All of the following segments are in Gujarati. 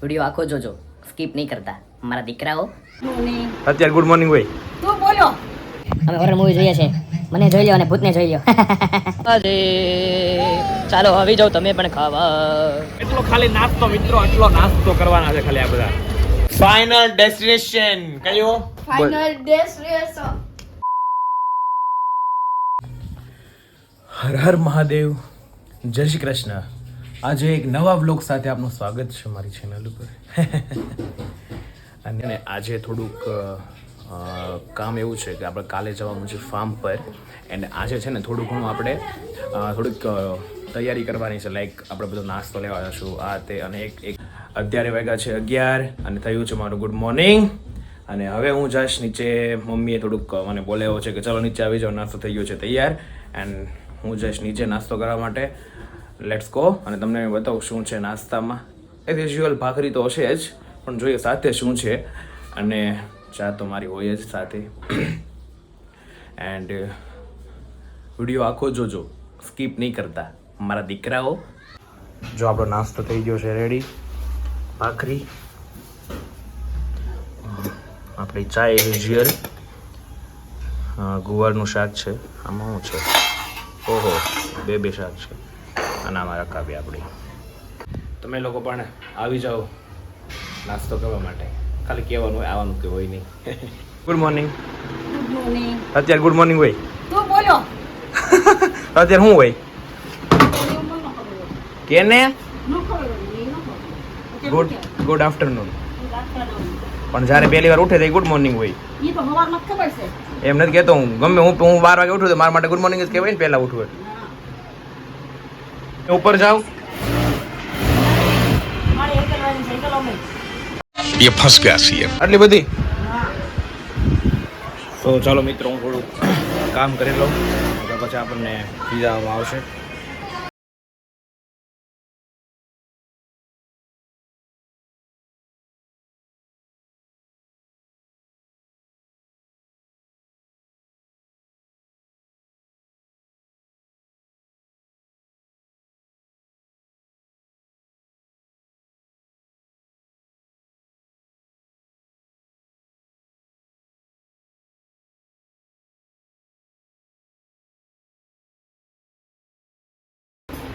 વિડીયો આખો જોજો, સ્કીપ નહીં કરતા મારા દીકરાઓ. અત્યારે ગુડ મોર્નિંગ હોય. તું બોલો. અમે હોરર મૂવી જોઈએ છે. મને જોઈ લ્યો અને ભૂતને જોઈ લ્યો. અરે ચાલો આવી જાવ તમે પણ ખાવા. એટલો ખાલી નાસ્તો મિત્રો, એટલો નાસ્તો કરવાના છે ખાલી આ બધા. ફાઇનલ ડેસ્ટિનેશન કયો? Final destination. હર હર મહાદેવ, જય શ્રી કૃષ્ણ. આજે એક નવા વ્લોગ સાથે આપનું સ્વાગત છે મારી ચેનલ ઉપર. અને આજે થોડુંક કામ એવું છે કે આપણે કાલે જવાનું છે ફાર્મ પર. એન્ડ આજે છે ને થોડું ઘણું આપણે થોડીક તૈયારી કરવાની છે. લાઈક આપણે બધો નાસ્તો લેવા જશું આ તે. અને એક અત્યારે વાગ્યા છે 11 અને થયું છે મારું ગુડ મોર્નિંગ. અને હવે હું જઈશ નીચે. મમ્મીએ થોડુંક મને બોલાવ્યો છે કે ચલો નીચે આવી જાઓ, નાસ્તો થઈ ગયો છે તૈયાર. એન્ડ હું જઈશ નીચે નાસ્તો કરવા માટે. Let's go. અને તમને બતાવું શું છે નાસ્તામાં. એઝ યુઝ્યુઅલ ભાખરી તો હશે જ, પણ જોઈએ સાથે શું છે. અને ચા તો મારી હોય જ સાથે. એન્ડ વિડીયો આખો જોજો, સ્કીપ નહીં કરતા મારા દીકરાઓ. જો આપણો નાસ્તો થઈ ગયો છે રેડી. ભાખરી, આપણી ચા એઝ યુઝ્યુઅલ, ગુવારનું શાક છે. આમાં શું છે? ઓહો, બે શાક છે. અને આમાં રકાબી આપણી. તમે લોકો પણ આવી જાઓ નાસ્તો કરવા માટે. ખાલી કહેવાનું હોય, આવવાનું કે હોય નહીં. Good morning. Good morning. અત્યારે ગુડ મોર્નિંગ હોય. તું બોલો. અત્યારે શું હોય કેને? Good afternoon. પણ જ્યારે પહેલી વાર ઉઠે તો ગુડ મોર્નિંગ હોય. ઈ તો હવારમાં ખબર છે. એમ નથી કહેતો હું. ગમે હું 12 વાગે ઉઠું તો મારા માટે ગુડ મોર્નિંગ જ કહેવાય ને પહેલા ઉઠવું. ઉપર જાઓ. મારી એકલ વાળી છે, એકલ અમે. ये फंस गया सी આટલી બધી. તો ચાલો મિત્રો, હું થોડું કામ કરી લઉં, પછી આપણને પીઝામાં આવશે.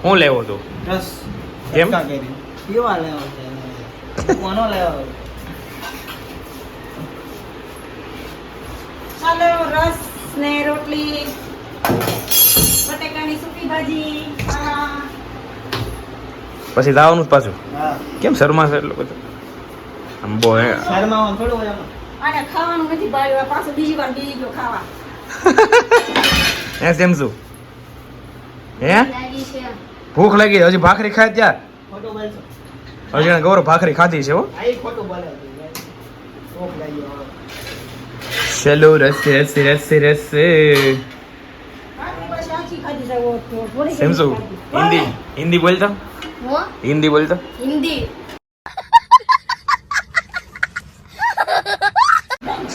હું લેવો તો રસ કેમ? પીવા લેવો છે, કોનો લેવો? ચાલો રસ ને રોટલી, બટેકાની સૂકી ભાજી. પછી લાવવાનું જ પાછું. હા, કેમ શર્મા છે એટલો બધો? આમ બો હે. શર્માવાનું થોડું હોય આમાં. અને ખાવાનું નથી ભાઈ, પાછું બીજી વાર બીજી ગયો ખાવા. હે સેમ શું? હે લાગી છે. ભૂખ લાગી હજી ભાખરી ખાય ત્યાર? ખોટું બોલશો. હજી એને ગૌરવ ભાખરી ખાધી છે હો. આ ઈ ખોટું બોલે છે. ભૂખ લાગી હવે. ચલો રસે રસે રસે રસે. આખી બસ આખી ખાધી છે. થોડી સેમ શું? હિન્દી હિન્દી બોલતો? હો? હિન્દી બોલતો? હિન્દી.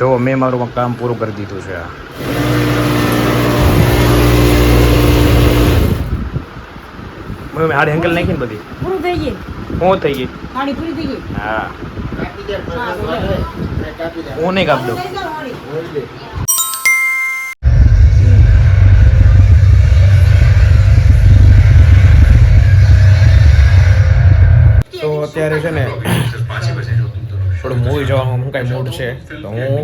જો મેં મારું કામ પૂરું કરી દીધું છે. મેં હાડી અંકલ નાખી ને બધી. પૂરું થઈ ગયું. હું થઈ ગઈ. હાડી પૂરી થઈ ગઈ. હા, કાપી દે, હા, કાપી દે. હું નહીં કાપ દઉં. લઈ જાઓ હાડી. બોલ દે. તો અત્યારે છે ને થોડું મૂવી જવાનું હું કાંઈ મૂડ છે. તો હું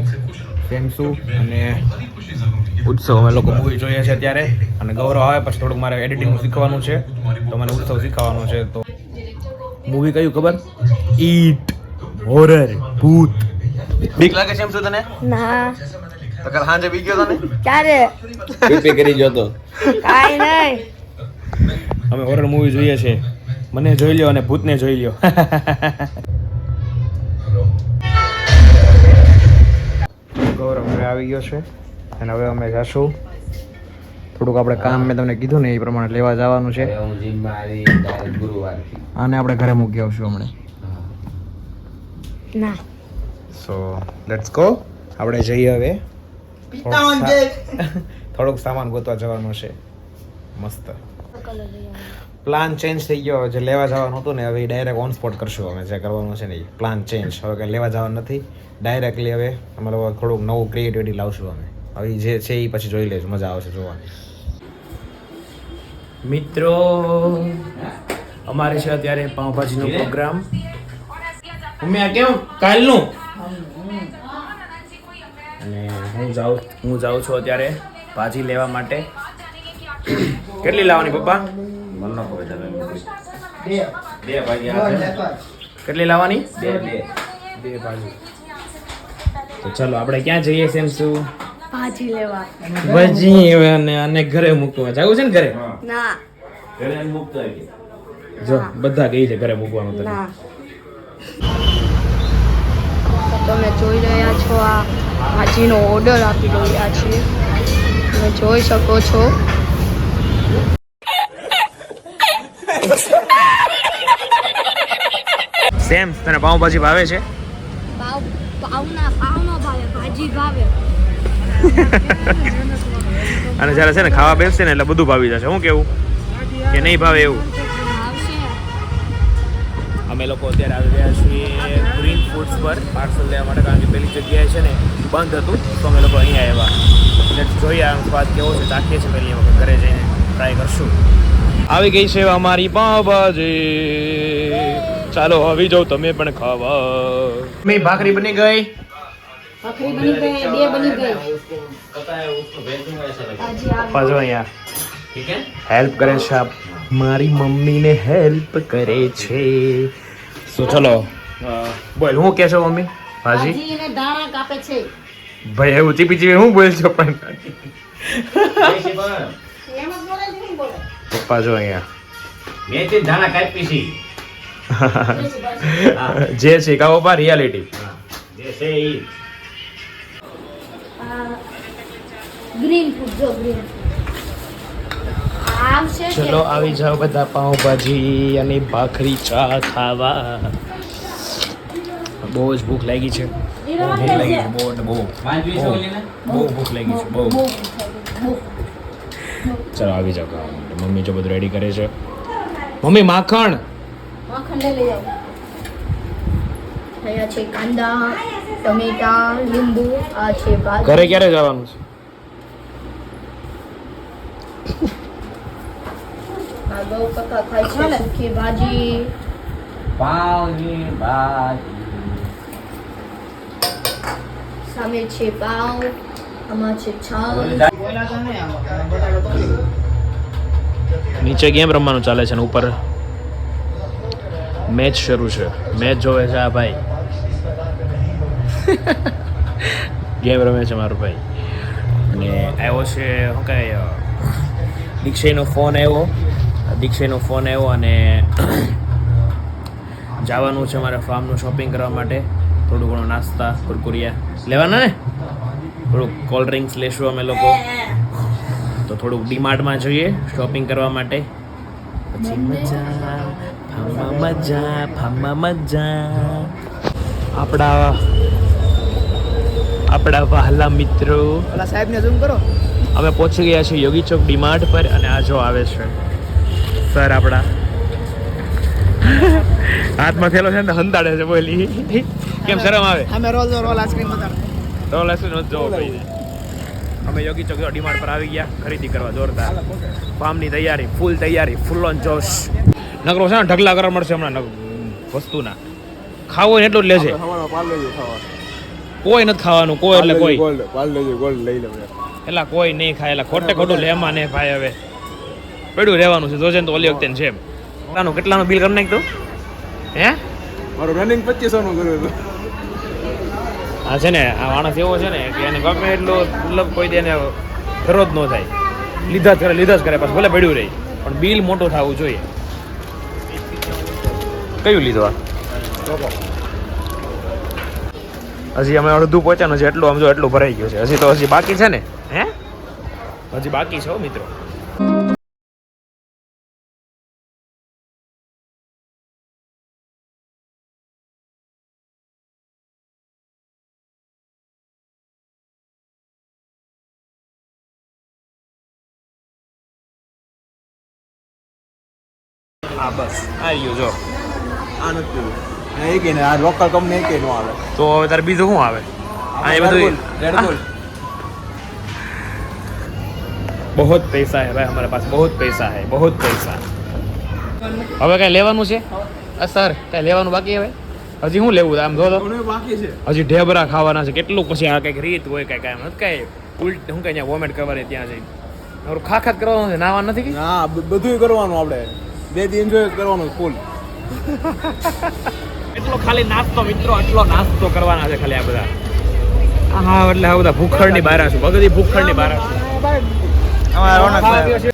સેમસુ અને ઉત્સવ અમે લોકો મૂવી જોઈએ છે અત્યારે. અને ગૌરવ આવે પછી થોડુંક મારે એડિટિંગનું શીખવાનું છે, તો મને ઉત્સવ શીખવાનું છે. તો મૂવી કયું ખબર? ઈટ, હોરર, ભૂત. બીક લાગે છે એમ શું તને? ના. તો કાલ સાંજે બી ગયો તને? ક્યારે? પીપી કરી ગયો તો. કાઈ નહીં. અમે હોરર મૂવી જોઈએ છે. મને જોઈ લ્યો અને ભૂતને જોઈ લ્યો. ગૌરવ હવે આવી ગયો છે અને હવે અમે જશું થોડુંક આપણે કામ મેં તમને કીધું ને એ પ્રમાણે લેવા જવાનું છે. આને આપણે ઘરે મૂકી આવશું હમણાં. ના. So let's go. આપણે જઈએ હવે. પિતાઓન જય. થોડુંક સામાન ગોતવા જવાનું છે મસ્ત. પ્લાન ચેન્જ થઈ ગયો જે લેવા જવાનું હતું ને હવે ડાયરેક્ટ ઓન સ્પોટ કરશું અમે જે કરવાનું છે ને એ પ્લાન ચેન્જ હવે કંઈ લેવા જવાનું નથી ડાયરેક્ટલી હવે અમે લોકો થોડુંક નવું ક્રિએટિવિટી લાવશું અમે હવે જે છે એ પછી જોઈ લઈશું મજા આવશે જોવાની મિત્રો અમારે છે અત્યારે પાવભાજીનો પ્રોગ્રામ મમ્મી આ કેમ કાલનું અને હું જાઉં છું અત્યારે ભાજી લેવા માટે કેટલી લાવવાની પપ્પા બે ભાજી કેટલી લાવવાની બે ભાજી તો ચાલો આપણે ક્યાં જઈએ સેમ શું ભાજી લેવા ભાજી અને ઘરે મૂકવા જવું છે ને ઘરે ના ઘરે મૂકતા જો બધા કહે છે ઘરે મૂકવાનું તને તમે જોઈ રહ્યા છો આ ભાજીનો ઓર્ડર આપી રહ્યા છીએ તમે જોઈ શકો છો સેમ તને પાવભાજી ભાવે છે પાવનો ભાવે ભાજી ભાવે અને જ્યારે છે ને ખાવા બેસશે ને એટલે બધું ભાવી જશે શું કેવું કે નહીં ભાવે એવું અમે લોકો અત્યારે આવી ગયા છીએ ગ્રીન ફૂડ્સ પર પાર્સલ લેવા માટે કારણ કે પેલી જગ્યાએ છે ને બંધ હતું તો અમે લોકો અહીંયા આવ્યા એટલે જોઈએ આ સ્વાદ કેવો છે ચાખીએ છીએ પહેલી વખત ઘરે જઈને ટ્રાય કરશું આવી ગઈ છે અમારી પાવભાજી ચાલો આવી જાઓ તમે પણ ખાવા મેં ભાખરી બની ગઈ ભાખરી બની ગઈ બે બની ગઈ પાછો અહીંયા હેલ્પ કરે છે મારી મમ્મીને હેલ્પ કરે છે સો ચલો બોલ હું કે છો મમ્મી ભાજી ભાજીને દાણા કાપે છે ભાઈ એવું ચીપી ચીપી હું બોલ છો પણ એમ જ બોલે છે હું બોલે પપ્પા જો અહીંયા મેં તે દાણા કાપી છે જે છે કાવો પા રિયાલિટી જે છે ઈ ગ્રીન ફૂડ જો ગ્રીન આવશે ચલો આવી જાઓ બધા પાવભાજી અને ભાખરી ચા ખાવા બહુ જ ભૂખ લાગી છે ભૂખ લાગી છે બહુ ને બહુ બહુ ભૂખ લાગી છે બહુ ચલો આવી જાઓ ખાવા માટે મમ્મી જો બધું રેડી કરે છે મમ્મી માખણ માખણ લઈ આવો અહીંયા છે કાંદા ટમેટા લીંબુ આ છે ભાજી ઘરે ક્યારે જવાનું છે આ ગૌ કાકા ખાય છે સૂકી ભાજી પાવની ભાજી સામે છે પાવ આમાં છે છાશ નીચે ગેમ રમવાનું ચાલે છે ને ઉપર મેચ શરૂ છે મેચ જોવે છે આ ભાઈ ગેમ રમે છે મારો ભાઈ અને આવ્યો છે શું કહે દીક્ષાનો ફોન આવ્યો અને જવાનું છે મારે ફાર્મનું શોપિંગ કરવા માટે થોડું ઘણું નાસ્તા કુરકુરિયા લેવાના ને થોડુંક કોલ્ડ ડ્રિંક્સ લેશું અમે લોકો તો થોડુંક ડીમાર્ટમાં જઈએ શોપિંગ કરવા માટે પછી ફાર્મમાં મજા આપણા વહાલા મિત્રો સાહેબને ઝૂમ કરો અમે પહોંચી ગયા છીએ યોગી ચોક ડીમાર્ટ પર અને આ જો આવે છે સર આપણા હાથમાં થયેલો છે ને હંતાડે છે બોલી કેમ શરમ આવે અમે રોલ આઈસ્ક્રીમ હતા રોલ આઈસ્ક્રીમ જ જોવો ભાઈ અમે યોગી ચોક ડીમાર્ટ પર આવી ગયા ખરીદી કરવા જોરદાર ફાર્મની તૈયારી ફૂલ ઓન જોશ નકરો છે ને ઢગલા કરવા મળશે હમણાં વસ્તુના ખાવું હોય ને એટલું જ લેશે કોઈ નથી ખાવાનું કોઈ એટલે કોઈ ગોલ્ડ લઈ લે એટલે કોઈ નહીં ખાય એટલે ખોટે ખોટું લેમાં નહીં ભાઈ હવે પડ્યું રહેવાનું છે જોજે ને તો ઓલી વખતે છે એમ કેટલાનું બિલ કરી નાખ્યું હે મારું રનિંગ 2500 નું કર્યું હતું હા છે ને આ માણસ એવો છે ને કે એને ગમે એટલું મતલબ કોઈ દે ખરો જ ન થાય લીધા જ કરે પછી ભલે પડ્યું રહી પણ બિલ મોટું થવું જોઈએ કયું લીધું હજી અમે અડધું પહોંચ્યા છે એટલું આમ જો એટલું ભરાઈ ગયું છે હજી તો હજી બાકી છે ને હે હજી બાકી છે મિત્રો હા બસ આવી ગયું જો. આ નથી એ કે ને આ લોકલ કંપની કે નો આવે તો હવે તારે બીજું શું આવે? આ એ બધું રેડ બુલ बहुत पैसा है भाई हमारे पास बहुत पैसा है बहुत पैसा. હવે કઈ લેવાનું છે? સર કઈ લેવાનું બાકી હવે? હજી શું લેવું આમ જો તો બાકી છે હજી ઢેબરા ખાવાના છે કેટલું પછી આ કઈક રીત હોય કઈ કાંઈ નથી કઈ ઉલટ શું કઈ વોમેટ કરવાની ત્યાં જઈને ખાખાત કરવાનું છે નાવા નથી કે હા બધું કરવાનું આપણે 2 દી એન્જોય કરવાનું ફૂલ એટલો ખાલી નાસ્તો મિત્રો એટલો નાસ્તો કરવાના છે ખાલી આ બધા હા એટલે આ બધા ભૂખડની બારા છું બગડી ભૂખડની બારા છું અમારા રોનક ભાઈ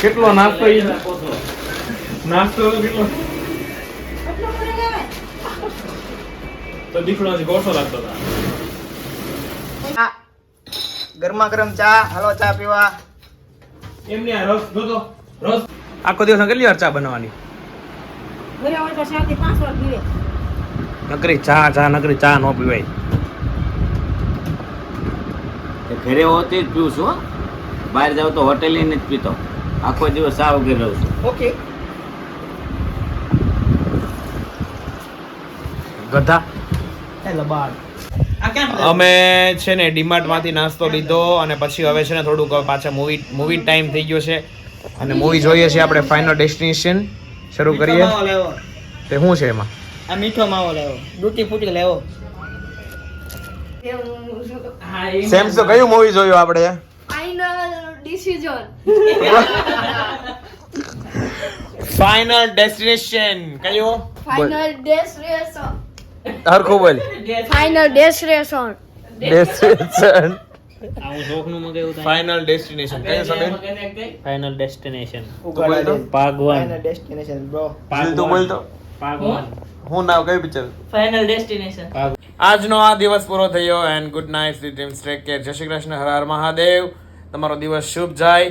કેટલો નાસ્તો નાસ્તો કેટલો તો દીકરો ગોઠો લાગતો હતા ગરમા ગરમ ચા હાલો ચા પીવા એમની આ રસ જોતો રસ આખો દિવસ કેટલી વાર ચા બનાવવાની નકરી ચા નકરી ચા નો પીવાય ઘરે હોતી જ પીવું છું હો. બહાર જાવ તો હોટેલ જ પીતો આખો દિવસ ચા વગર રહું છું. ઓકે ગધા હેલો બાર આ કેમ અમે છે ને ડીમાર્ટ માંથી નાસ્તો લીધો અને પછી હવે છે ને થોડુંક પાછા મૂવી ટાઈમ થઈ ગયો છે અને મૂવી જોઈએ છે આપણે ફાઇનલ ડેસ્ટિનેશન શરૂ કરીએ માવો લેવો તે શું છે એમાં આ મીઠો માવો લેવો ડૂટી ફૂટી લેવો સેમ તો કયું મૂવી જોયું આપણે ફાઇનલ ડિસિઝન ફાઇનલ ડેસ્ટિનેશન કયો ફાઇનલ ડેસ્ટિનેશન હરખું બોલ ફાઇનલ ડેસ્ટિનેશન ડેસ્ટિનેશન આવું જોકનું મગાવ્યું ફાઇનલ ડેસ્ટિનેશન કયો સબેન ફાઇનલ ડેસ્ટિનેશન બોલ ફાઇનલ ડેસ્ટિનેશન બ્રો બોલ તો પાગવાન હું નામ કયું પિક્ચર ફાઇનલ ડેસ્ટિનેશન આજનો આ દિવસ પૂરો થયો and good night sweet dreams take care જય શ્રી કૃષ્ણ હર હર મહાદેવ તમારો દિવસ શુભ જાય